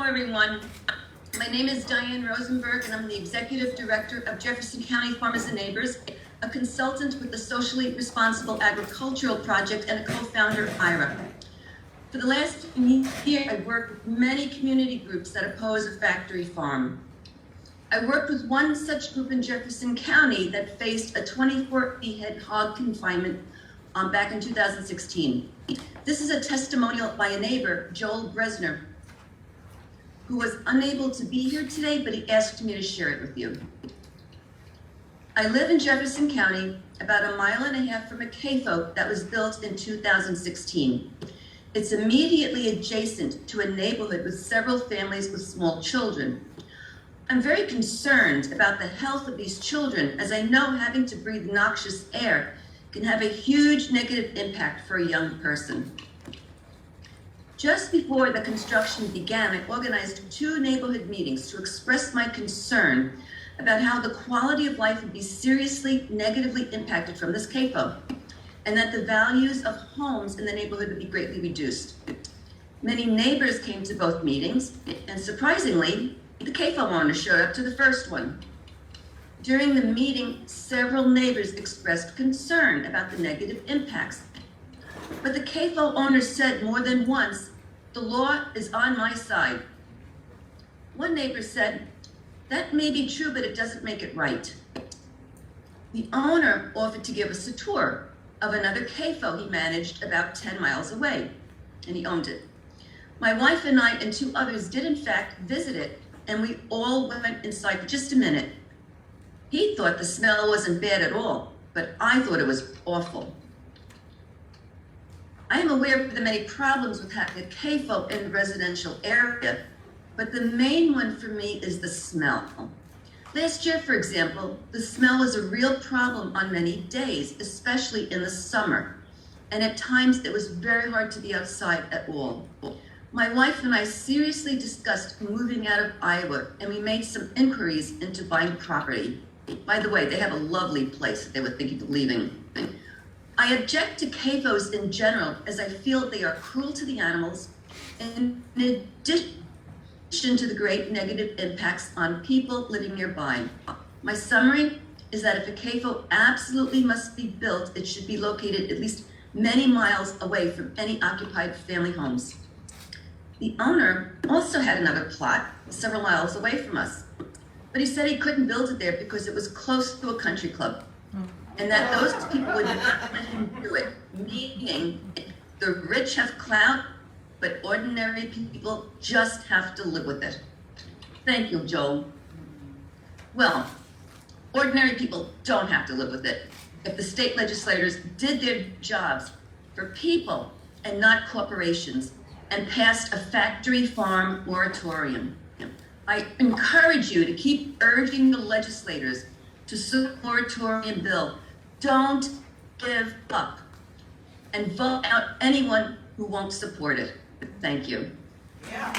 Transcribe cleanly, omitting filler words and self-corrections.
everyone. My name is Diane Rosenberg, and I'm the Executive Director of Jefferson County Farmers and Neighbors, a consultant with the Socially Responsible Agricultural Project, and a co-founder of IRA. For the last year, I've worked with many community groups that oppose a factory farm. I worked with one such group in Jefferson County that faced a 24-head hog confinement back in 2016. This is a testimonial by a neighbor, Joel Brezner, who was unable to be here today, but he asked me to share it with you. I live in Jefferson County, about 1.5 miles from a CAFO that was built in 2016. It's immediately adjacent to a neighborhood with several families with small children. I'm very concerned about the health of these children, as I know having to breathe noxious air can have a huge negative impact for a young person. Just before the construction began, I organized 2 neighborhood meetings to express my concern about how the quality of life would be seriously negatively impacted from this CAFO, and that the values of homes in the neighborhood would be greatly reduced. Many neighbors came to both meetings, and surprisingly, the CAFO owner showed up to the first one. During the meeting, several neighbors expressed concern about the negative impacts. But the CAFO owner said more than once, "The law is on my side." One neighbor said, "That may be true, but it doesn't make it right." The owner offered to give us a tour of another CAFO he managed about 10 miles away, and he owned it. My wife and I and 2 others did in fact visit it, and we all went inside for just a minute. He thought the smell wasn't bad at all, but I thought it was awful. I am aware of the many problems with having a CAFO in the residential area, but the main one for me is the smell. Last year, for example, the smell was a real problem on many days, especially in the summer, and at times it was very hard to be outside at all. My wife and I seriously discussed moving out of Iowa, and we made some inquiries into buying property. By the way, they have a lovely place that they were thinking of leaving. I object to CAFOs in general, as I feel they are cruel to the animals, in addition to the great negative impacts on people living nearby. My summary is that if a CAFO absolutely must be built, it should be located at least many miles away from any occupied family homes. The owner also had another plot several miles away from us, but he said he couldn't build it there because it was close to a country club, and that those people would not let him do it, meaning the rich have clout, but ordinary people just have to live with it. Thank you, Joel. Well, ordinary people don't have to live with it if the state legislators did their jobs for people and not corporations and passed a factory farm moratorium. I encourage you to keep urging the legislators to support the moratorium bill. Don't give up, and vote out anyone who won't support it. Thank you. Yeah.